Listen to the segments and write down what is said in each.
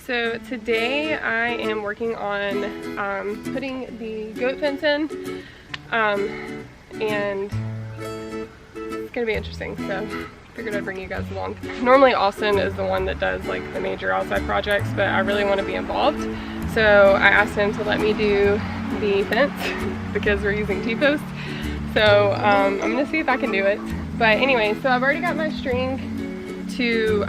So today I am working on putting the goat fence in, and it's gonna be interesting, so figured I'd bring you guys along. Normally Austin is the one that does like the major outside projects, but I really want to be involved, so I asked him to let me do the fence because we're using T-posts. So I'm gonna see if I can do it. But anyway, so I've already got my string to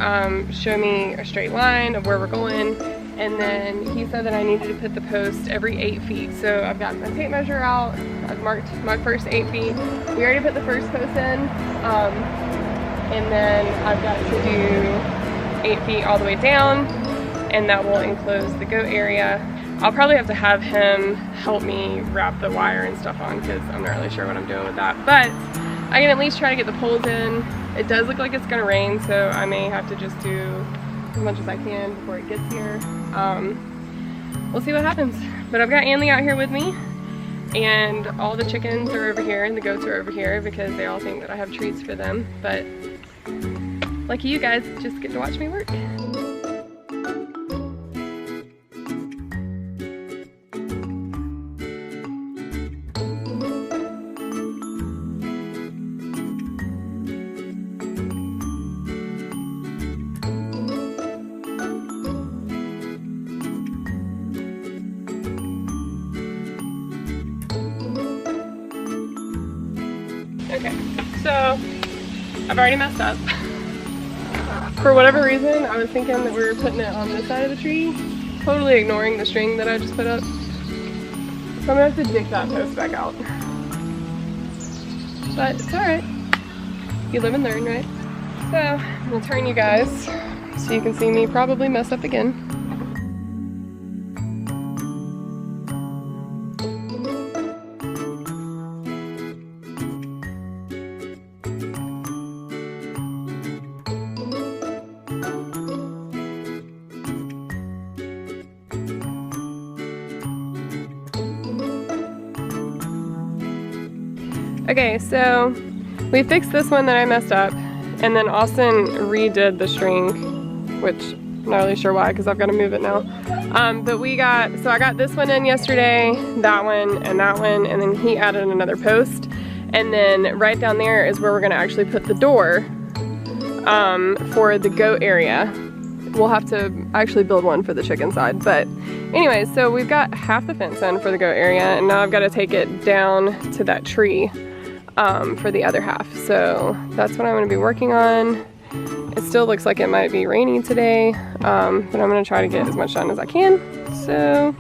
show me a straight line of where we're going, and then he said that I needed to put the post every 8 feet. So I've got my tape measure out, I've marked my first 8 feet. We already put the first post in, and then I've got to do 8 feet all the way down, and that will enclose the goat area. I'll probably have to have him help me wrap the wire and stuff on because I'm not really sure what I'm doing with that, but I can at least try to get the poles in. It does look like it's gonna rain, so I may have to just do as much as I can before it gets here. We'll see what happens. But I've got Anley out here with me, and all the chickens are over here and the goats are over here because they all think that I have treats for them. But lucky you guys just get to watch me work. Okay, so I've already messed up. For whatever reason, I was thinking that we were putting it on this side of the tree, totally ignoring the string that I just put up. So I'm gonna have to dig that post back out. But it's alright. You live and learn, right? So I'm gonna turn you guys so you can see me probably mess up again. Okay, so we fixed this one that I messed up, and then Austin redid the string, which I'm not really sure why because I've got to move it now. But so I got this one in yesterday, that one, and then he added another post. And then right down there is where we're gonna actually put the door for the goat area. We'll have to actually build one for the chicken side. But anyway, so we've got half the fence in for the goat area, and now I've got to take it down to that tree for the other half. So that's what I'm going to be working on. It still looks like it might be rainy today, but I'm going to try to get as much done as I can. So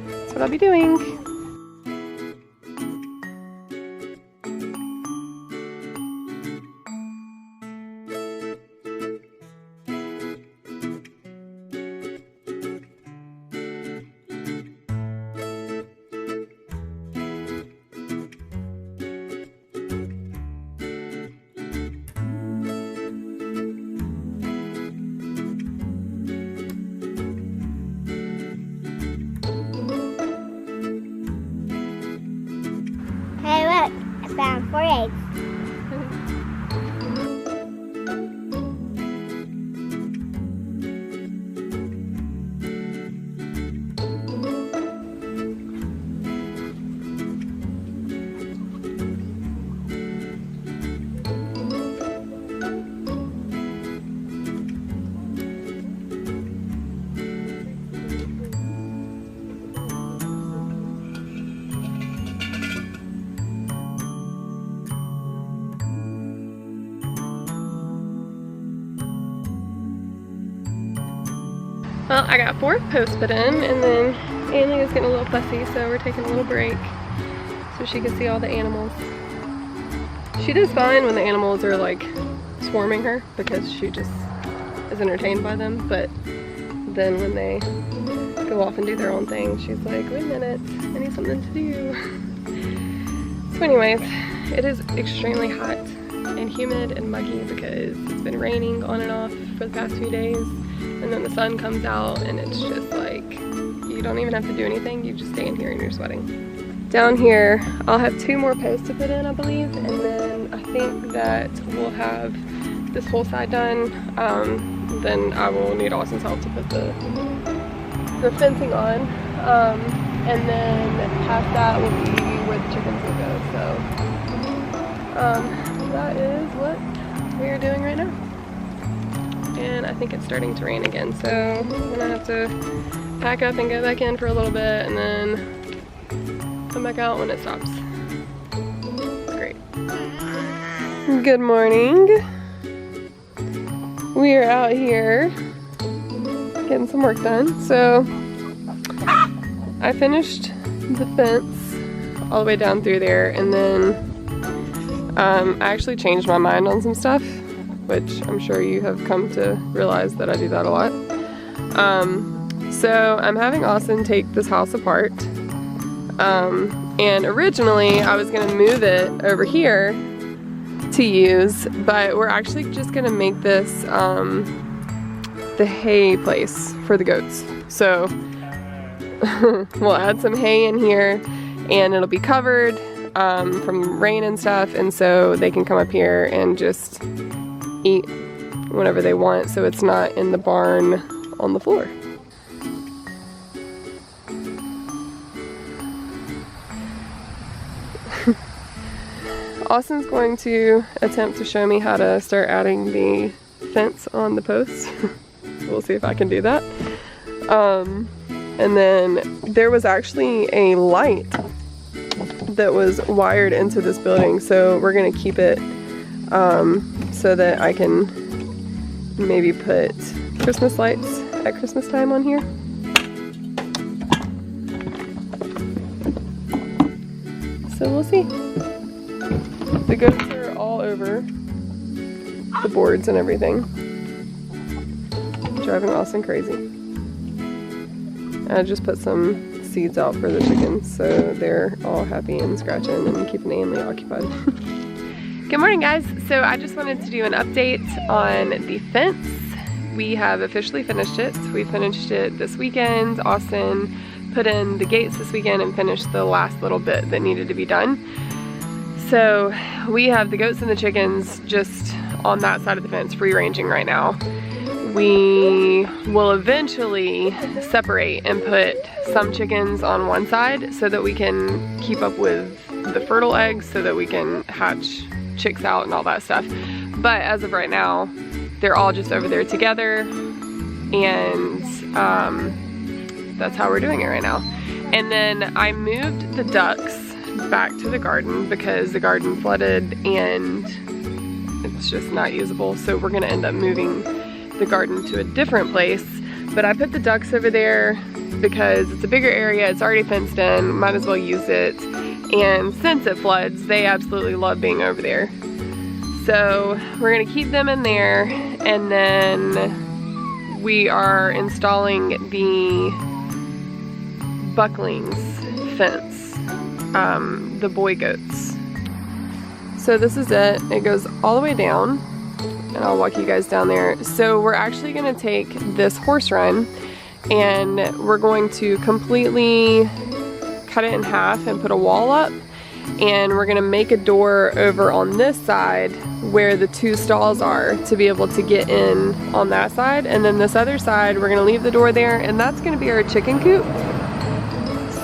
that's what I'll be doing. Hey look, I found 4 eggs. Well, I got 4 posts put in, and then Anley is getting a little fussy, so we're taking a little break so she can see all the animals. She does fine when the animals are like swarming her because she just is entertained by them, but then when they go off and do their own thing, she's like, wait a minute, I need something to do. So anyways, it is extremely hot and humid and muggy because it's been raining on and off for the past few days. And then the sun comes out and it's just like, you don't even have to do anything, you just stay in here and you're sweating. Down here, I'll have 2 more posts to put in, I believe, and then I think that we'll have this whole side done. then I will need Austin's help to put the fencing on. And then past that will be where the chickens will go. So that is what we are doing right now. And I think it's starting to rain again, so I'm gonna have to pack up and go back in for a little bit and then come back out when it stops. Great. Good morning. We are out here getting some work done. So I finished the fence all the way down through there, and then I actually changed my mind on some stuff, which I'm sure you have come to realize that I do that a lot. So I'm having Austin take this house apart. And originally I was gonna move it over here to use, but we're actually just gonna make this the hay place for the goats. So we'll add some hay in here and it'll be covered from rain and stuff, and so they can come up here and just eat whenever they want, so it's not in the barn on the floor. Austin's going to attempt to show me how to start adding the fence on the posts. We'll see if I can do that. And then there was actually a light that was wired into this building, so we're gonna keep it so that I can maybe put Christmas lights at Christmas time on here. So we'll see. The goats are all over the boards and everything, driving Austin crazy. I just put some seeds out for the chickens, so they're all happy and scratching and keeping Ainley occupied. Good morning, guys. So I just wanted to do an update on the fence. We have officially finished it. We finished it this weekend. Austin put in the gates this weekend and finished the last little bit that needed to be done. So we have the goats and the chickens just on that side of the fence, free ranging right now. We will eventually separate and put some chickens on one side so that we can keep up with the fertile eggs, so that we can hatch chicks out and all that stuff. But as of right now, they're all just over there together, and that's how we're doing it right now. And then I moved the ducks back to the garden because the garden flooded and it's just not usable, so we're gonna end up moving the garden to a different place. But I put the ducks over there because it's a bigger area, it's already fenced in, might as well use it, and since it floods, they absolutely love being over there. So we're gonna keep them in there, and then we are installing the bucklings fence, the boy goats. So this is it. It goes all the way down, and I'll walk you guys down there. So we're actually gonna take this horse run and we're going to completely cut it in half and put a wall up, and we're gonna make a door over on this side where the two stalls are to be able to get in on that side, and then this other side we're gonna leave the door there, and that's gonna be our chicken coop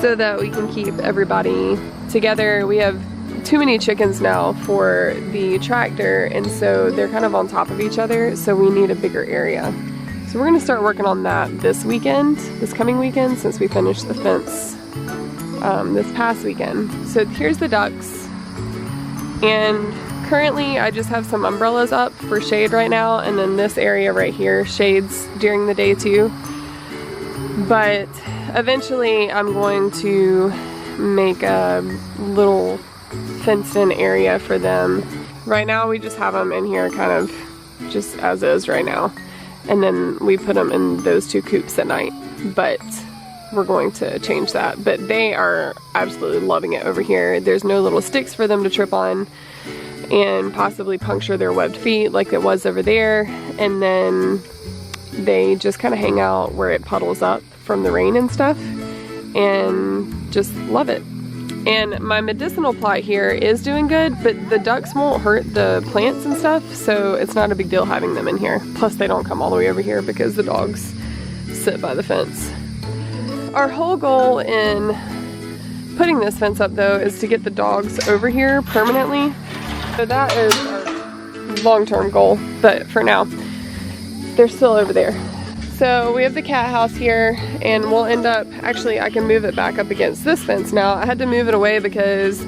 so that we can keep everybody together. We have too many chickens now for the tractor, and so they're kind of on top of each other, so we need a bigger area. So we're gonna start working on that this weekend, this coming weekend, since we finished the fence this past weekend. So here's the ducks, and currently I just have some umbrellas up for shade right now, and then this area right here shades during the day too. But eventually I'm going to make a little fenced in area for them. Right now we just have them in here kind of just as is right now, and then we put them in those two coops at night, but we're going to change that. But they are absolutely loving it over here. There's no little sticks for them to trip on and possibly puncture their webbed feet like it was over there, and then they just kind of hang out where it puddles up from the rain and stuff and just love it. And my medicinal plot here is doing good, but the ducks won't hurt the plants and stuff, so it's not a big deal having them in here. Plus they don't come all the way over here because the dogs sit by the fence. Our whole goal in putting this fence up though is to get the dogs over here permanently. So that is our long-term goal, but for now, they're still over there. So we have the cat house here, and we'll end up, actually I can move it back up against this fence now. I had to move it away because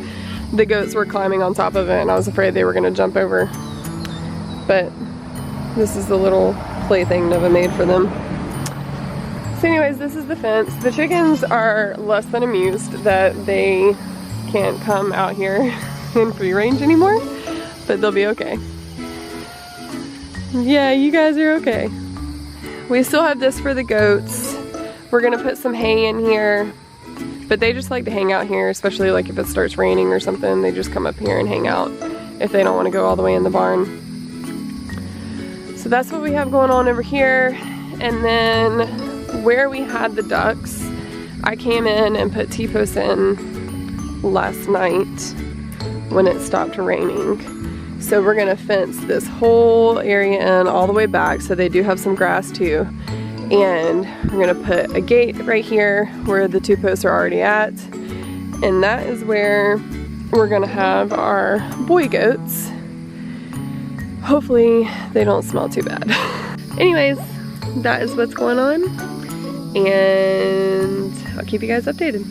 the goats were climbing on top of it and I was afraid they were gonna jump over. But this is the little plaything Nova made for them. So anyways, this is the fence. The chickens are less than amused that they can't come out here in free range anymore, but they'll be okay. Yeah, you guys are okay. We still have this for the goats. We're gonna put some hay in here, but they just like to hang out here, especially like if it starts raining or something. They just come up here and hang out if they don't want to go all the way in the barn. So that's what we have going on over here. And then where we had the ducks, I came in and put T-posts in last night when it stopped raining. So we're gonna fence this whole area in all the way back so they do have some grass too. And we're gonna put a gate right here where the 2 posts are already at. And that is where we're gonna have our boy goats. Hopefully they don't smell too bad. Anyways, that is what's going on. And I'll keep you guys updated.